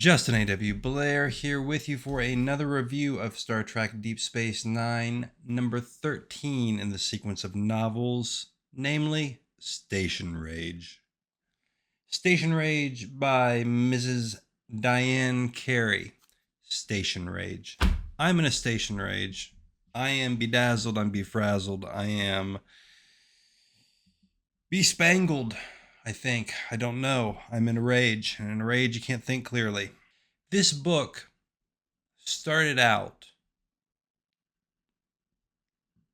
Justin A.W. Blair here with you for another review of Star Trek Deep Space Nine, number 13 in the sequence of novels, namely Station Rage. Station Rage by Mrs. Diane Carey. Station Rage. I'm in a station rage. I am bedazzled, I'm befrazzled, I am bespangled, I think. I don't know. I'm in a rage, and in a rage you can't think clearly. This book started out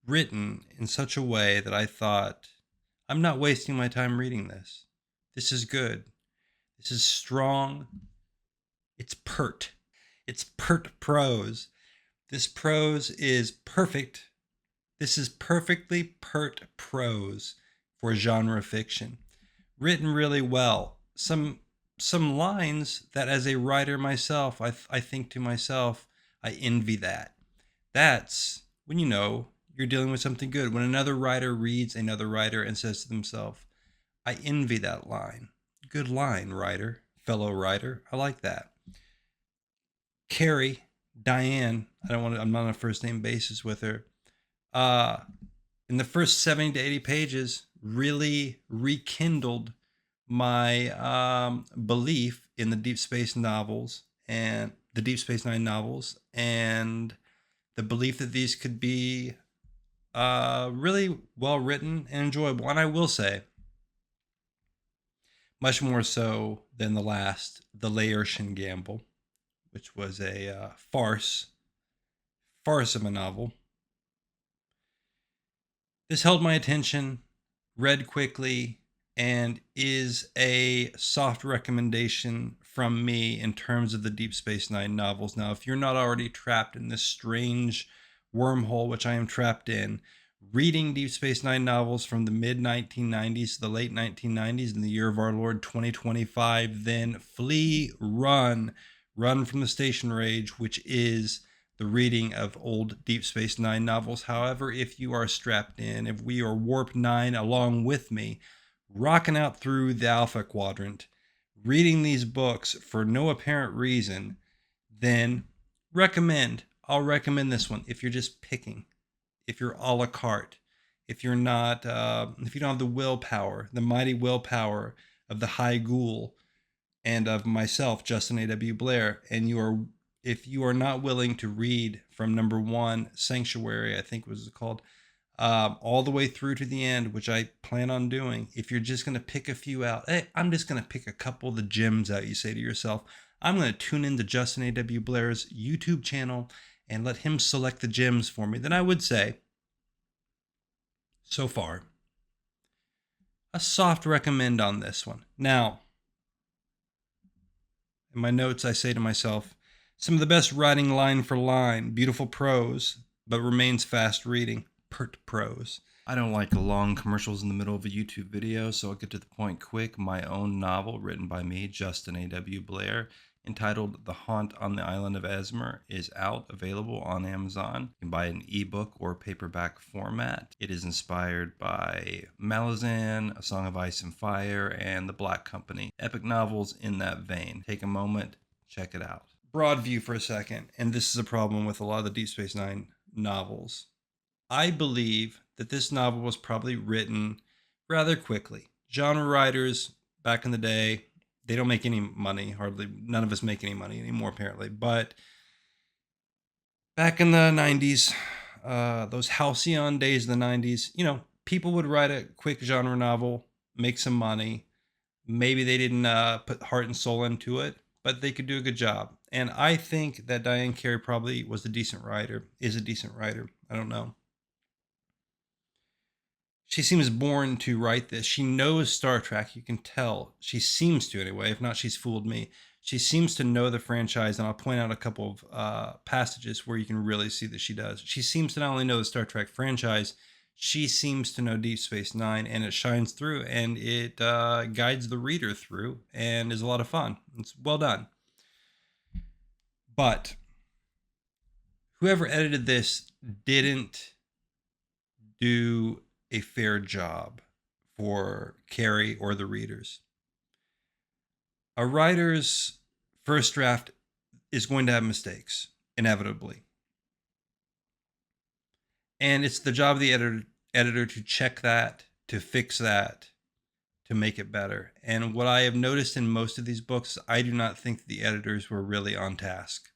written in such a way that I thought, I'm not wasting my time reading this. This is good. This is strong. It's pert. It's pert prose. This prose is perfect. This is perfectly pert prose for genre fiction. Written really well. Some lines that as a writer myself, I think to myself, I envy that. That's when you're dealing with something good. When another writer reads another writer and says to themselves, I envy that line. Good line, writer, fellow writer. I like that. Carrie, Diane, I'm not on a first name basis with her. In the first 70 to 80 pages, really rekindled my belief in the Deep Space novels and the Deep Space Nine novels, and the belief that these could be really well written and enjoyable. And I will say, much more so than the Laertian Gamble, which was a farce of a novel. This held my attention, read quickly, and is a soft recommendation from me in terms of the Deep Space Nine novels. Now, if you're not already trapped in this strange wormhole, which I am trapped in, reading Deep Space Nine novels from the mid 1990s to the late 1990s in the year of our Lord 2025, then flee, run from the station rage, which is the reading of old Deep Space Nine novels. However, if you are strapped in, if we are Warp 9 along with me, rocking out through the Alpha Quadrant, reading these books for no apparent reason, then I'll recommend this one if you're just picking, if you're a la carte, if you're not, if you don't have the willpower, the mighty willpower of the High Ghoul and of myself, Justin A.W. Blair, and if you are not willing to read from number 1, Sanctuary, I think was called, all the way through to the end, which I plan on doing. If you're just going to pick a few out, hey, I'm just going to pick a couple of the gems out, you say to yourself, I'm going to tune into Justin A.W. Blair's YouTube channel and let him select the gems for me, then I would say, so far, a soft recommend on this one. Now, in my notes, I say to myself, some of the best writing line for line, beautiful prose, but remains fast reading. Pert prose. I don't like long commercials in the middle of a YouTube video, so I'll get to the point quick. My own novel, written by me, Justin A.W. Blair, entitled The Haunt on the Island of Esmer, is out, available on Amazon. You can buy it in ebook or paperback format. It is inspired by Malazan, A Song of Ice and Fire, and The Black Company. Epic novels in that vein. Take a moment, check it out. Broad view for a second, and this is a problem with a lot of the Deep Space Nine novels. I believe that this novel was probably written rather quickly. Genre writers back in the day, they don't make any money, hardly. None of us make any money anymore, apparently. But back in the 90s, those halcyon days of the 90s, people would write a quick genre novel, make some money. Maybe they didn't put heart and soul into it, but they could do a good job. And I think that Diane Carey probably was a decent writer, is a decent writer. I don't know. She seems born to write this. She knows Star Trek. You can tell. She seems to, anyway. If not, she's fooled me. She seems to know the franchise, and I'll point out a couple of passages where you can really see that she does. She seems to not only know the Star Trek franchise, she seems to know Deep Space Nine, and it shines through, and it guides the reader through, and is a lot of fun. It's well done. But whoever edited this didn't do a fair job for Carrie or the readers. A writer's first draft is going to have mistakes, inevitably. And it's the job of the editor to check that, to fix that, to make it better. And what I have noticed in most of these books, I do not think the editors were really on task.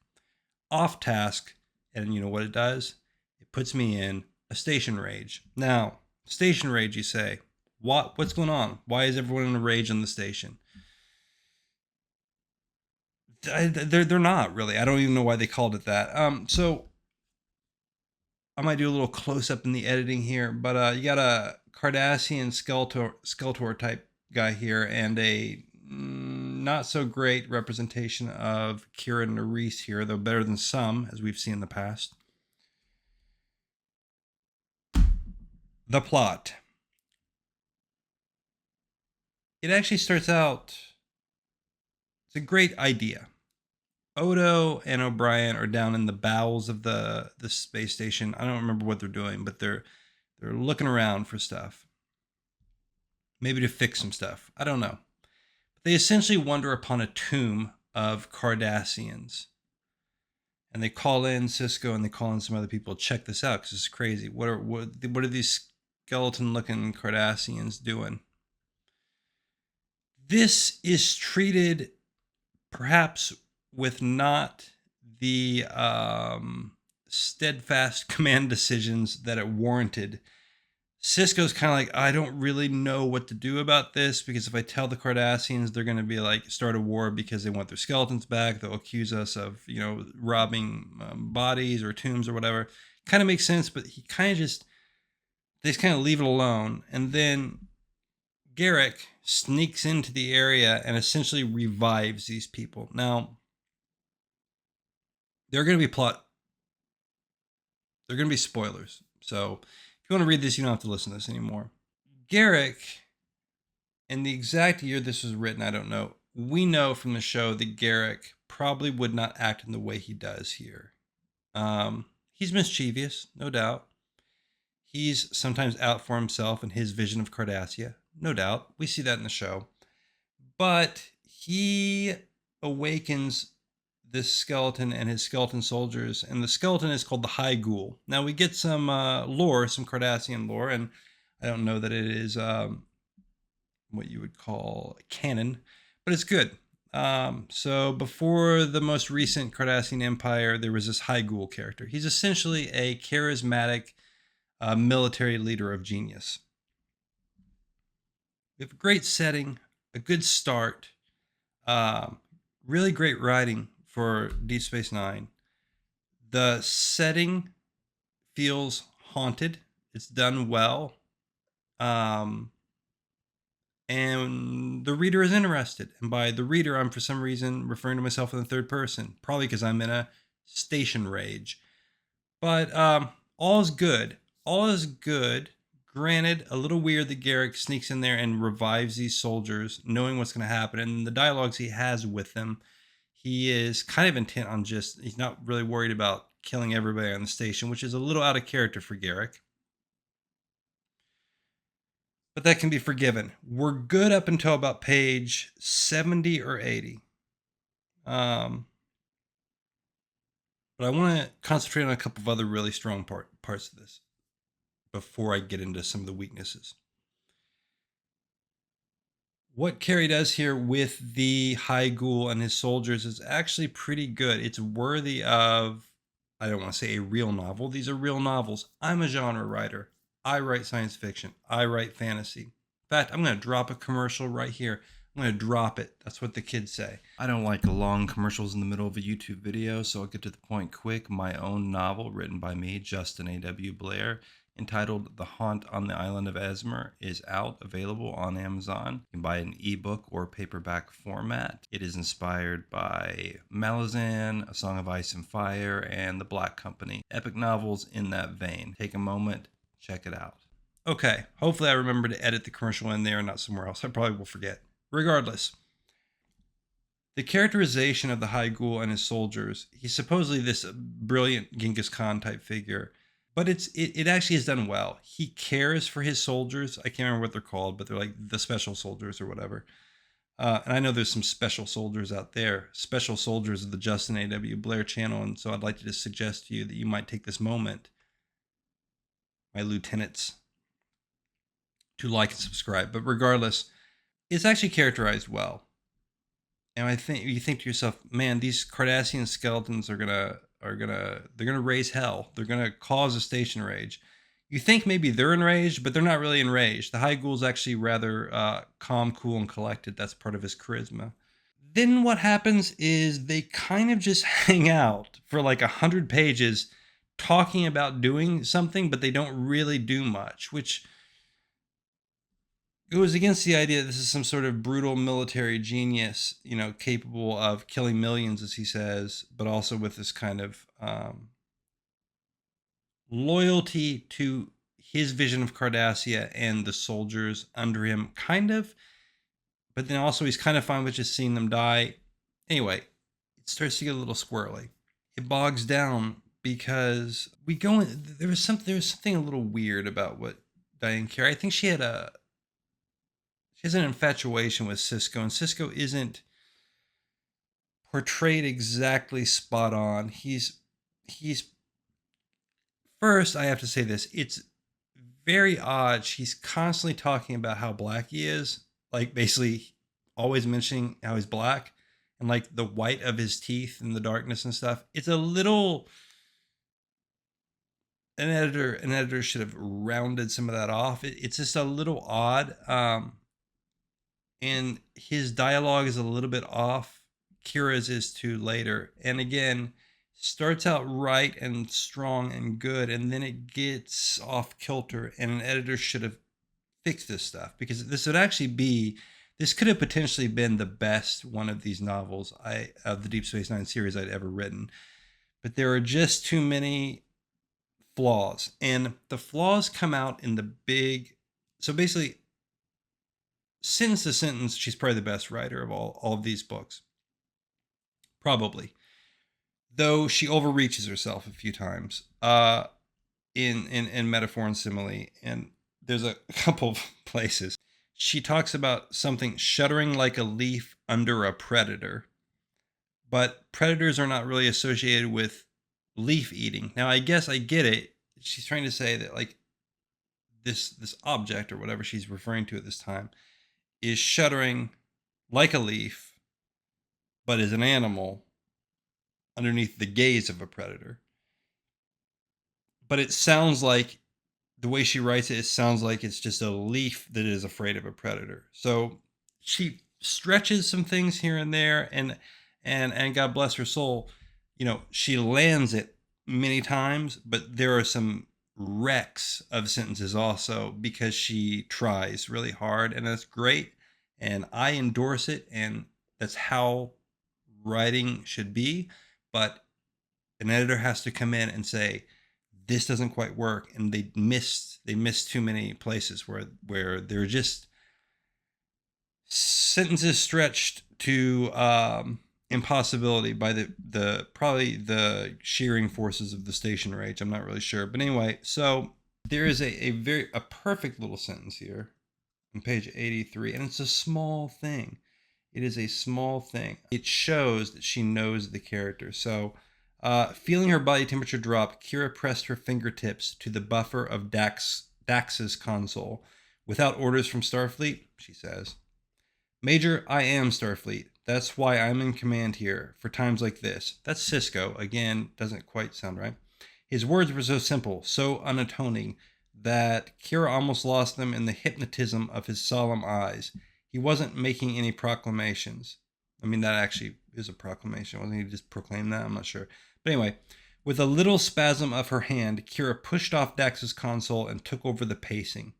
Off task, and you know what it does? It puts me in a station rage. Now, station rage, you say, what's going on? Why is everyone in a rage on the station? They're not really. I don't even know why they called it that. So I might do a little close up in the editing here, but you got a Cardassian Skeletor type guy here, and a not so great representation of Kira Nerys here, though better than some, as we've seen in the past. The plot. It actually starts out, it's a great idea. Odo and O'Brien are down in the bowels of the space station. I don't remember what they're doing, but they're looking around for stuff. Maybe to fix some stuff. I don't know. But they essentially wander upon a tomb of Cardassians. And they call in Cisco and they call in some other people. Check this out because it's crazy. What are these skeleton-looking Cardassians doing? This is treated perhaps with not the steadfast command decisions that it warranted. Cisco's kind of like, I don't really know what to do about this, because if I tell the Cardassians, they're going to be like, start a war because they want their skeletons back. They'll accuse us of, robbing bodies or tombs or whatever. Kind of makes sense, but they just kind of leave it alone. And then Garrick sneaks into the area and essentially revives these people. Now, they're going to be spoilers. So if you want to read this, you don't have to listen to this anymore. Garrick, in the exact year this was written, I don't know. We know from the show that Garrick probably would not act in the way he does here. He's mischievous, no doubt. He's sometimes out for himself and his vision of Cardassia, no doubt. We see that in the show. But he awakens this skeleton and his skeleton soldiers, and the skeleton is called the High Ghoul. Now we get some lore, some Cardassian lore, and I don't know that it is what you would call canon, but it's good. So before the most recent Cardassian Empire, there was this High Ghoul character. He's essentially a charismatic military leader of genius. We have a great setting, a good start, really great writing for Deep Space Nine. The setting feels haunted. It's done well. And the reader is interested. And by the reader, I'm for some reason referring to myself in the third person, probably because I'm in a station rage. But all is good. All is good. Granted, a little weird that Garrick sneaks in there and revives these soldiers, knowing what's going to happen. And the dialogues he has with them, he is kind of intent on he's not really worried about killing everybody on the station, which is a little out of character for Garrick. But that can be forgiven. We're good up until about page 70 or 80. But I want to concentrate on a couple of other really strong parts of this before I get into some of the weaknesses. What Carey does here with the High Ghoul and his soldiers is actually pretty good. It's worthy of, I don't want to say a real novel. These are real novels. I'm a genre writer. I write science fiction. I write fantasy. In fact, I'm going to drop a commercial right here. I'm going to drop it. That's what the kids say. I don't like long commercials in the middle of a YouTube video, so I'll get to the point quick. My own novel, written by me, Justin A.W. Blair, entitled The Haunt on the Island of Esmer, is out, available on Amazon. You can buy it in ebook or paperback format. It is inspired by Malazan, A Song of Ice and Fire, and The Black Company. Epic novels in that vein. Take a moment, check it out. Okay, hopefully I remember to edit the commercial in there and not somewhere else. I probably will forget. Regardless, the characterization of the High Ghoul and his soldiers, he's supposedly this brilliant Genghis Khan type figure, but it actually is done well. He cares for his soldiers. I can't remember what they're called, but they're like the special soldiers or whatever. And I know there's some special soldiers out there, special soldiers of the Justin A.W. Blair channel. And so I'd like to just suggest to you that you might take this moment, my lieutenants, to like and subscribe. But regardless, it's actually characterized well. And I think you think to yourself, man, these Cardassian skeletons they're gonna raise hell. They're gonna cause a station rage. You think maybe they're enraged, but they're not really enraged. The High Ghoul's actually rather calm, cool, and collected. That's part of his charisma. Then what happens is they kind of just hang out for like 100 pages talking about doing something, but they don't really do much, which goes against the idea that this is some sort of brutal military genius, capable of killing millions, as he says, but also with this kind of loyalty to his vision of Cardassia and the soldiers under him, kind of. But then also he's kind of fine with just seeing them die. Anyway, it starts to get a little squirrely. It bogs down because we go in. There was something a little weird about what Diane Carey. I think she has an infatuation with Sisko, and Sisko isn't portrayed exactly spot on. He's first, I have to say this. It's very odd. She's constantly talking about how black he is, like basically always mentioning how he's black and like the white of his teeth and the darkness and stuff. It's a little. An editor should have rounded some of that off. It's just a little odd. And his dialogue is a little bit off. Kira's is too later. And again, starts out right and strong and good, and then it gets off kilter. And an editor should have fixed this stuff, because this could have potentially been the best one of these novels of the Deep Space Nine series I'd ever written. But there are just too many flaws, and the flaws come out in the big. So basically, sentence to sentence, she's probably the best writer of all of these books. Probably. Though she overreaches herself a few times in metaphor and simile. And there's a couple of places. She talks about something shuddering like a leaf under a predator. But predators are not really associated with leaf eating. Now, I guess I get it. She's trying to say that like this object or whatever she's referring to at this time is shuddering like a leaf, but is an animal underneath the gaze of a predator. But it sounds like, the way she writes it, it sounds like it's just a leaf that is afraid of a predator. So she stretches some things here and there, and God bless her soul, she lands it many times, but there are some wrecks of sentences also, because she tries really hard, and that's great, and I endorse it, and that's how writing should be. But an editor has to come in and say, this doesn't quite work, and they missed too many places where they're just sentences stretched to impossibility by the probably the shearing forces of the station rage. I'm not really sure, but anyway, so there is a perfect little sentence here on page 83, and it's a small thing. It is a small thing. It shows that she knows the character. So, feeling her body temperature drop, Kira pressed her fingertips to the buffer of Dax's console. Without orders from Starfleet, she says. Major, I am Starfleet. That's why I'm in command here, for times like this. That's Sisko. Again, doesn't quite sound right. His words were so simple, so unatoning, that Kira almost lost them in the hypnotism of his solemn eyes. He wasn't making any proclamations. I mean, that actually is a proclamation. Wasn't he just proclaimed that? I'm not sure. But anyway, with a little spasm of her hand, Kira pushed off Dax's console and took over the pacing.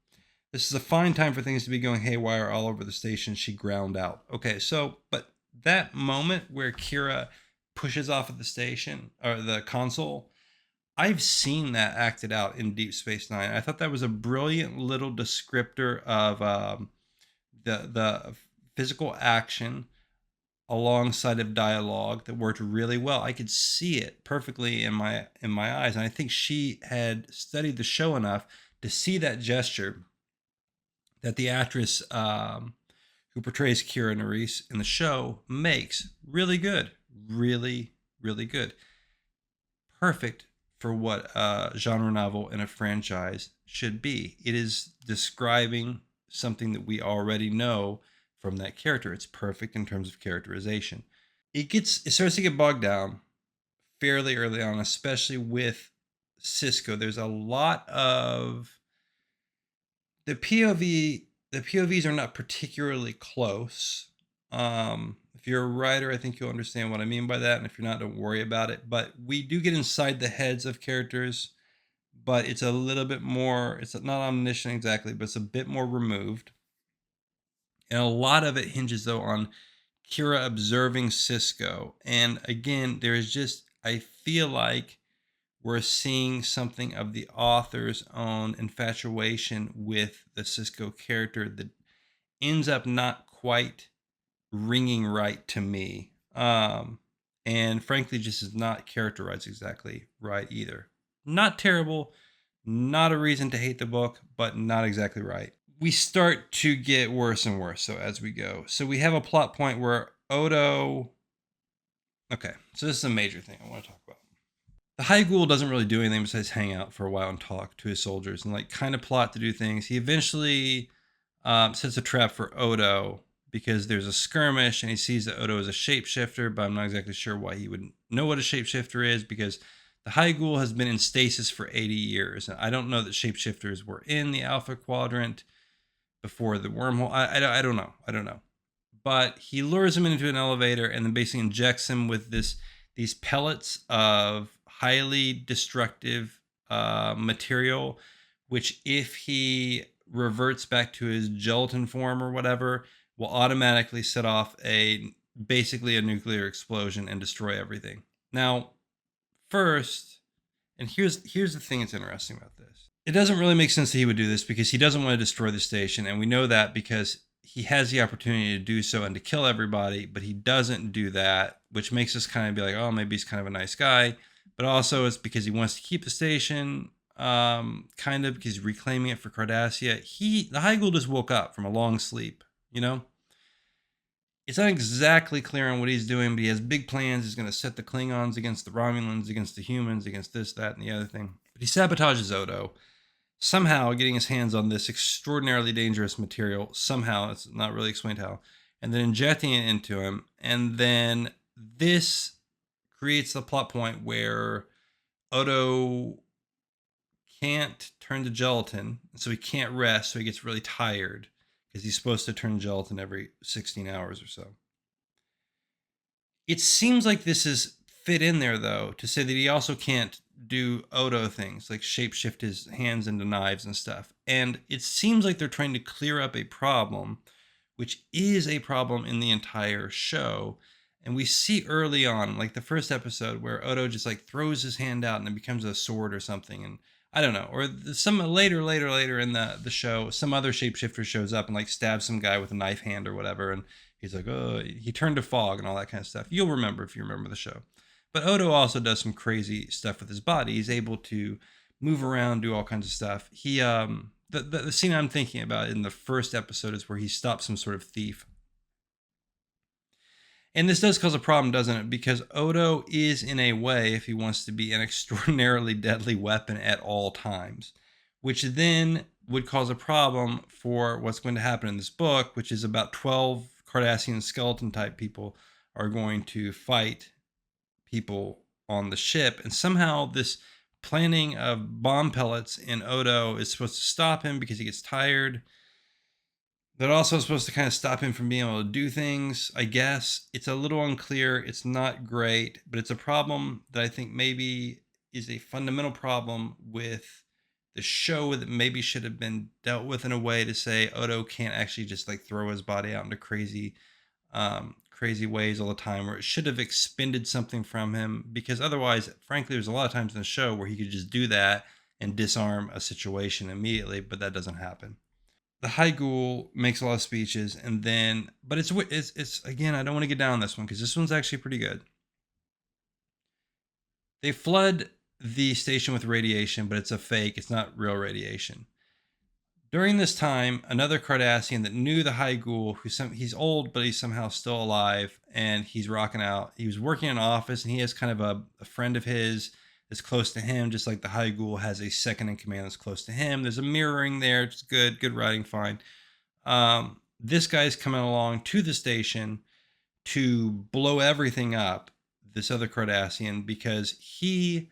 This is a fine time for things to be going haywire all over the station, she ground out. Okay, so, but that moment where Kira pushes off at the station, or the console, I've seen that acted out in Deep Space Nine. I thought that was a brilliant little descriptor of the physical action alongside of dialogue that worked really well. I could see it perfectly in my eyes, and I think she had studied the show enough to see that gesture that the actress who portrays Kira Nerys in the show, makes really good. Really, really good. Perfect for what a genre novel in a franchise should be. It is describing something that we already know from that character. It's perfect in terms of characterization. It starts to get bogged down fairly early on, especially with Cisco. There's a lot of the POV. The POVs are not particularly close. If you're a writer, I think you'll understand what I mean by that. And if you're not, don't worry about it. But we do get inside the heads of characters, but it's a little bit more, it's not omniscient exactly, but it's a bit more removed. And a lot of it hinges, though, on Kira observing Cisco. And again, there is just, I feel like we're seeing something of the author's own infatuation with the Cisco character that ends up not quite ringing right to me. And frankly, just is not characterized exactly right either. Not terrible, not a reason to hate the book, but not exactly right. We start to get worse and worse, so as we go. So we have a plot point where Odo. Okay, so this is a major thing I want to talk about. The High Ghoul doesn't really do anything besides hang out for a while and talk to his soldiers and like kind of plot to do things. He eventually sets a trap for Odo because there's a skirmish and he sees that Odo is a shapeshifter, but I'm not exactly sure why he would know what a shapeshifter is because the High Ghoul has been in stasis for 80 years. And I don't know that shapeshifters were in the Alpha Quadrant before the wormhole. I don't know. I don't know. But he lures him into an elevator and then basically injects him with these pellets of highly destructive material, which if he reverts back to his gelatin form or whatever, will automatically set off basically a nuclear explosion and destroy everything. Now, first, and here's the thing that's interesting about this. It doesn't really make sense that he would do this because he doesn't want to destroy the station, and we know that because he has the opportunity to do so and to kill everybody, but he doesn't do that, which makes us kind of be like, oh, maybe he's kind of a nice guy. But also it's because he wants to keep the station, kind of because he's reclaiming it for Cardassia. The High Ghoul just woke up from a long sleep, you know? It's not exactly clear on what he's doing, but he has big plans. He's going to set the Klingons against the Romulans, against the humans, against this, that, and the other thing. But he sabotages Odo, somehow getting his hands on this extraordinarily dangerous material. Somehow, it's not really explained how. And then injecting it into him. And then this creates the plot point where Odo can't turn to gelatin, so he can't rest, so he gets really tired because he's supposed to turn gelatin every 16 hours or so. It seems like this is fit in there, though, to say that he also can't do Odo things, like shapeshift his hands into knives and stuff. And it seems like they're trying to clear up a problem, which is a problem in the entire show. And we see early on, like the first episode, where Odo just like throws his hand out and it becomes a sword or something. And I don't know. Or some later in the show, some other shapeshifter shows up and like stabs some guy with a knife hand or whatever. And he's like, oh, he turned to fog and all that kind of stuff. You'll remember if you remember the show. But Odo also does some crazy stuff with his body. He's able to move around, do all kinds of stuff. He the scene I'm thinking about in the first episode is where he stops some sort of thief. And this does cause a problem, doesn't it? Because Odo is, in a way, if he wants to be, an extraordinarily deadly weapon at all times, which then would cause a problem for what's going to happen in this book, which is about 12 Cardassian skeleton type people are going to fight people on the ship. And somehow this planting of bomb pellets in Odo is supposed to stop him because he gets tired. That also is supposed to kind of stop him from being able to do things, I guess. It's a little unclear. It's not great, but it's a problem that I think maybe is a fundamental problem with the show that maybe should have been dealt with in a way to say Odo can't actually just like throw his body out into crazy ways all the time, or it should have expended something from him, because otherwise, frankly, there's a lot of times in the show where he could just do that and disarm a situation immediately, but that doesn't happen. The High Ghoul makes a lot of speeches, and then, but it's again, I don't want to get down on this one because this one's actually pretty good. They flood the station with radiation, but it's a fake. It's not real radiation. During this time, another Cardassian that knew the High Ghoul, he's old, but he's somehow still alive, and he's rocking out. He was working in an office, and he has kind of a friend of his that's close to him, just like the High Ghoul has a second in command that's close to him. There's a mirroring there. It's good writing, fine. This guy's coming along to the station to blow everything up, this other Cardassian, because he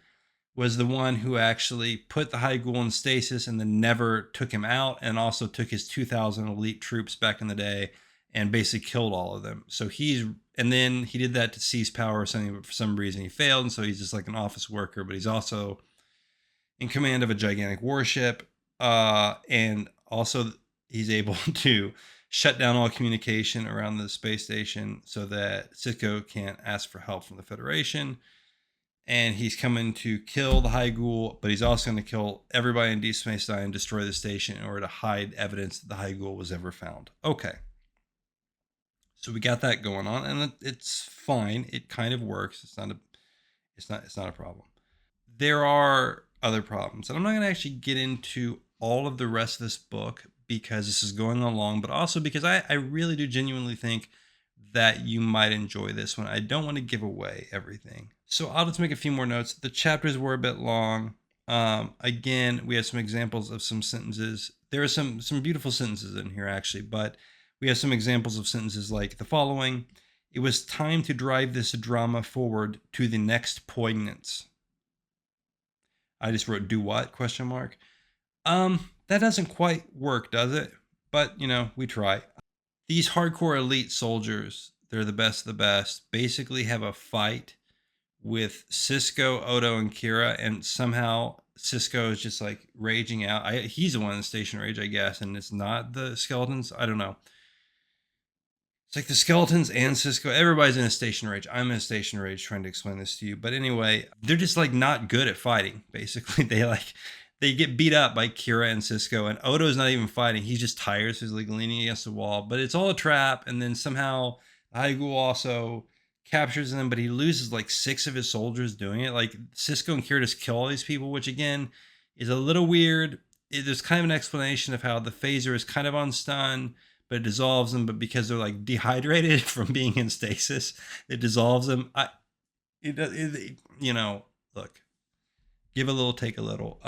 was the one who actually put the High Ghoul in stasis and then never took him out, and also took his 2,000 elite troops back in the day and basically killed all of them. So and then he did that to seize power or something, but for some reason he failed, and so he's just like an office worker, but he's also in command of a gigantic warship, and also he's able to shut down all communication around the space station so that Sisko can't ask for help from the Federation. And he's coming to kill the High Ghoul, but he's also going to kill everybody in Deep Space Nine and destroy the station in order to hide evidence that the High Ghoul was ever found. Okay. So we got that going on, and it's fine. It kind of works. It's not a problem. There are other problems, and I'm not going to actually get into all of the rest of this book because this is going on long, but also because I really do genuinely think that you might enjoy this one. I don't want to give away everything. So I'll just make a few more notes. The chapters were a bit long. Again, we have some examples of some sentences. There are some beautiful sentences in here, actually, but we have some examples of sentences like the following. It was time to drive this drama forward to the next poignance. I just wrote do what? ? That doesn't quite work, does it? But, we try. These hardcore elite soldiers, they're the best of the best, basically have a fight with Sisko, Odo, and Kira, and somehow Sisko is just like raging out. He's the one in the station rage, I guess, and it's not the skeletons. I don't know. It's like the skeletons and Sisko. Everybody's in a station rage. I'm in a station rage trying to explain this to you. But anyway, they're just like not good at fighting, basically. They get beat up by Kira and Sisko, and Odo's not even fighting. He's just tired, so he's like leaning against the wall. But it's all a trap, and then somehow High Ghoul also captures them, but he loses like 6 of his soldiers doing it. Like Sisko and Kira just kill all these people, which again is a little weird. There's kind of an explanation of how the phaser is kind of on stun, but it dissolves them. But because they're like dehydrated from being in stasis, it dissolves them. Look. Give a little, take a little.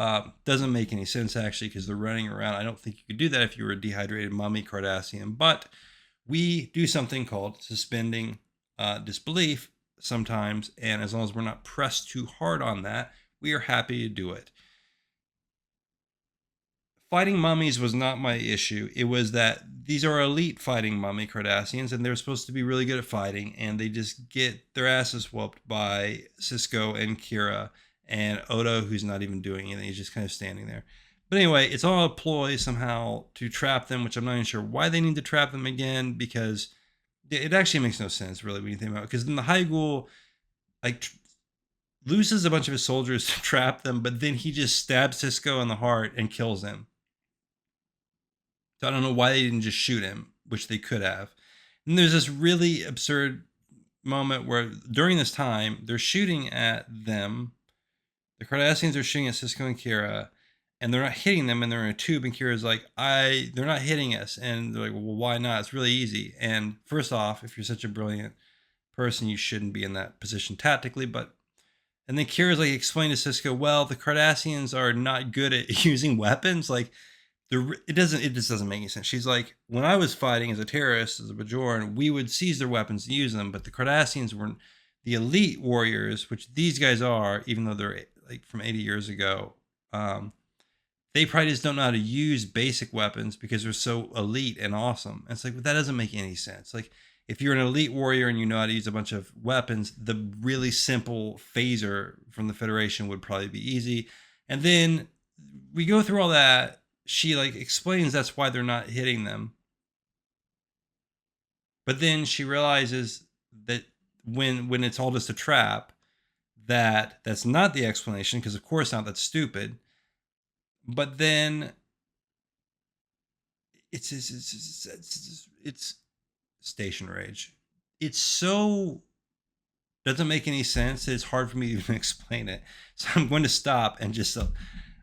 Doesn't make any sense, actually, because they're running around. I don't think you could do that if you were a dehydrated mummy Cardassian. But we do something called suspending disbelief sometimes. And as long as we're not pressed too hard on that, we are happy to do it. Fighting mummies was not my issue. It was that these are elite fighting mummy Cardassians, and they're supposed to be really good at fighting. And they just get their asses whooped by Sisko and Kira. And Odo, who's not even doing anything, he's just kind of standing there. But anyway, it's all a ploy somehow to trap them, which I'm not even sure why they need to trap them again, because it actually makes no sense, really, when you think about it. Because then the High Ghoul, loses a bunch of his soldiers to trap them, but then he just stabs Sisko in the heart and kills him. So I don't know why they didn't just shoot him, which they could have. And there's this really absurd moment where during this time, they're shooting at them. The Cardassians are shooting at Sisko and Kira, and they're not hitting them, and they're in a tube, and Kira's like, they're not hitting us. And they're like, well, why not? It's really easy. And first off, if you're such a brilliant person, you shouldn't be in that position tactically. And then Kira's like, explain to Sisko, well, the Cardassians are not good at using weapons. Like, it just doesn't make any sense. She's like, when I was fighting as a terrorist, as a Bajoran, we would seize their weapons and use them, but the Cardassians were the elite warriors, which these guys are, even though they're like from 80 years ago, they probably just don't know how to use basic weapons because they're so elite and awesome. And it's like, well, that doesn't make any sense. Like, if you're an elite warrior and you know how to use a bunch of weapons, the really simple phaser from the Federation would probably be easy. And then we go through all that. She explains that's why they're not hitting them. But then she realizes that when it's all just a trap, that's not the explanation, because of course not, that's stupid. But then it's station rage. It's so doesn't make any sense. It's hard for me to even explain it. So I'm going to stop and just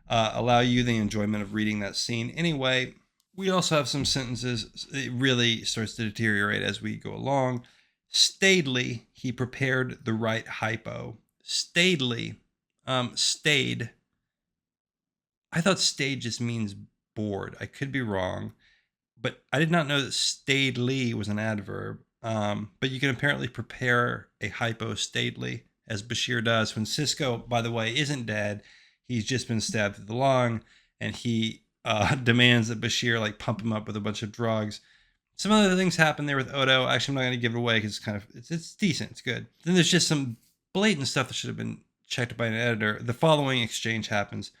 allow you the enjoyment of reading that scene. Anyway, We also have some sentences. It really starts to deteriorate as we go along. Staidly, he prepared the right hypo. Staidly, stayed. I thought stayed just means bored. I could be wrong, but I did not know that staidly was an adverb. But you can apparently prepare a hypo staidly, as Bashir does when Cisco, by the way, isn't dead. He's just been stabbed through the lung, and he demands that Bashir like pump him up with a bunch of drugs. Some other things happen there with Odo. Actually, I'm not going to give it away because it's decent, it's good. Then there's just some blatant stuff that should have been checked by an editor. The following exchange happens.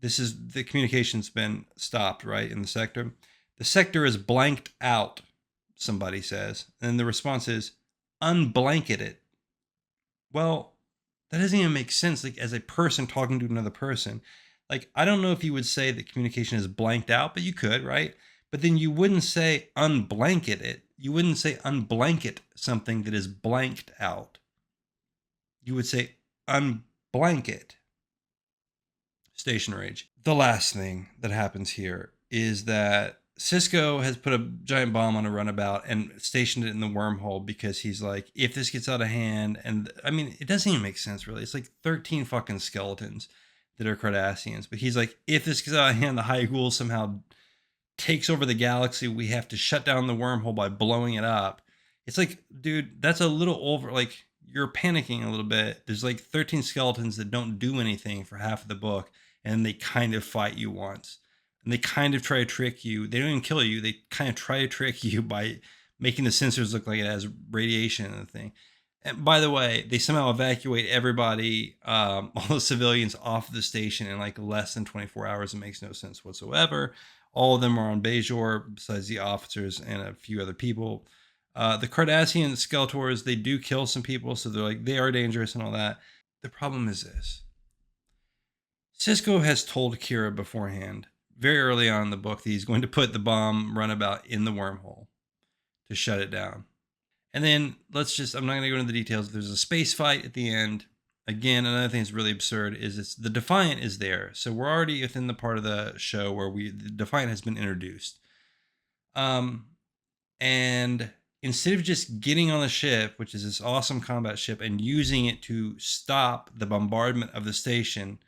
This is the communication's been stopped, right, in the sector. The sector is blanked out, somebody says. And the response is, unblanket it. Well, that doesn't even make sense, like, as a person talking to another person. Like, I don't know if you would say that communication is blanked out, but you could, right? But then you wouldn't say unblanket it. You wouldn't say unblanket something that is blanked out. You would say unblanket. Station rage. The last thing that happens here is that Cisco has put a giant bomb on a runabout and stationed it in the wormhole because he's like, if this gets out of hand, and I mean, it doesn't even make sense really. It's like 13 fucking skeletons that are Cardassians, but he's like, if this gets out of hand, the High Ghoul somehow takes over the galaxy. We have to shut down the wormhole by blowing it up. It's like, dude, that's a little over. Like, you're panicking a little bit. There's like 13 skeletons that don't do anything for half of the book, and they kind of fight you once. And they kind of try to trick you. They don't even kill you. They kind of try to trick you by making the sensors look like it has radiation in the thing. And by the way, they somehow evacuate everybody, all the civilians off the station in like less than 24 hours. It makes no sense whatsoever. All of them are on Bajor, besides the officers and a few other people. The Cardassian Skeletors, they do kill some people, so they're like, they are dangerous and all that. The problem is this. Cisco has told Kira beforehand, very early on in the book, that he's going to put the bomb runabout in the wormhole to shut it down. And then I'm not going to go into the details. There's a space fight at the end. Again, another thing that's really absurd is the Defiant is there. So we're already within the part of the show where the Defiant has been introduced. And instead of just getting on the ship, which is this awesome combat ship, and using it to stop the bombardment of the station,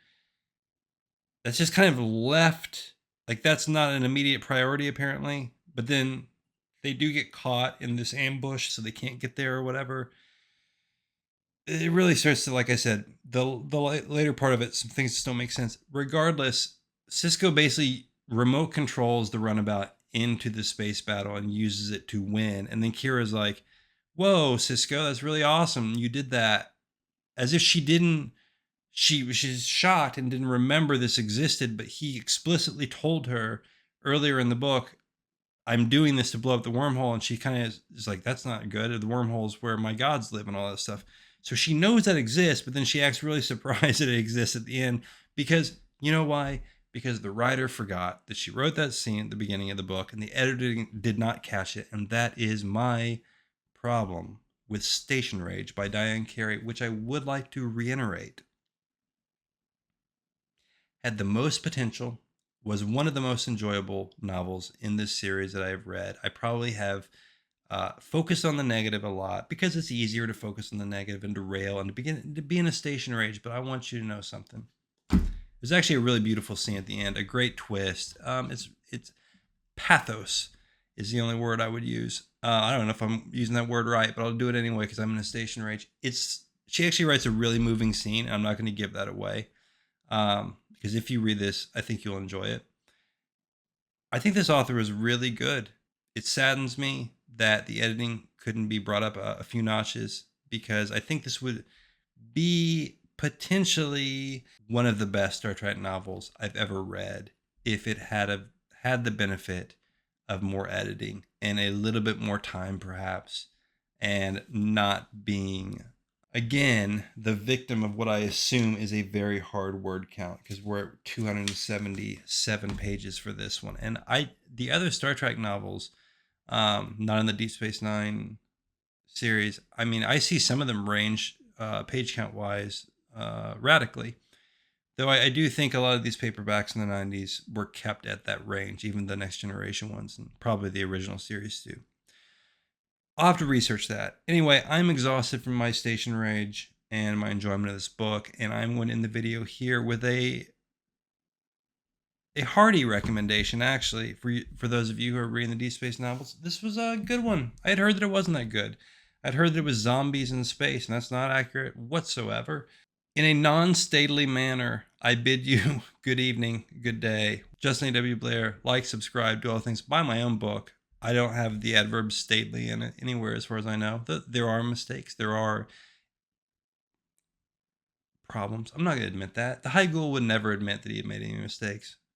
that's just kind of left. Like, that's not an immediate priority, apparently. But then they do get caught in this ambush, so they can't get there or whatever. It really starts to, like I said, the later part of it, some things just don't make sense. Regardless, Cisco basically remote controls the runabout into the space battle and uses it to win. And then Kira's like, whoa, Cisco, that's really awesome. You did that. As if she didn't, she's shocked and didn't remember this existed, but he explicitly told her earlier in the book, I'm doing this to blow up the wormhole. And she kind of is like, that's not good. The wormhole is where my gods live and all that stuff. So she knows that exists, but then she acts really surprised that it exists at the end because, you know why? Because the writer forgot that she wrote that scene at the beginning of the book and the editor did not catch it. And that is my problem with Station Rage by Diane Carey, which I would like to reiterate. Had the most potential, was one of the most enjoyable novels in this series that I have read. I probably have focused on the negative a lot because it's easier to focus on the negative and to rail and to be in a Station Rage. But I want you to know something. There's actually a really beautiful scene at the end, a great twist. It's pathos is the only word I would use. I don't know if I'm using that word right, but I'll do it anyway because I'm in a Station Rage. She actually writes a really moving scene. And I'm not going to give that away because if you read this, I think you'll enjoy it. I think this author is really good. It saddens me that the editing couldn't be brought up a few notches because I think this would be potentially one of the best Star Trek novels I've ever read if it had the benefit of more editing and a little bit more time perhaps, and not being, again, the victim of what I assume is a very hard word count because we're at 277 pages for this one. And the other Star Trek novels, not in the Deep Space Nine series, I mean, I see some of them range page count wise radically, Though I do think a lot of these paperbacks in the 90s were kept at that range, even the next generation ones, and probably the original series too. I'll have to research that. Anyway, I'm exhausted from my station rage and my enjoyment of this book, and I'm going to end the video here with a hearty recommendation, actually, for those of you who are reading the Deep Space novels. This was a good one. I had heard that it wasn't that good. I'd heard that it was zombies in space, and that's not accurate whatsoever. In a non-stately manner, I bid you good evening, good day. Justin A.W. Blair, like, subscribe, do all things. Buy my own book. I don't have the adverb stately in it anywhere as far as I know. There are mistakes. There are problems. I'm not going to admit that. The High Ghoul would never admit that he had made any mistakes.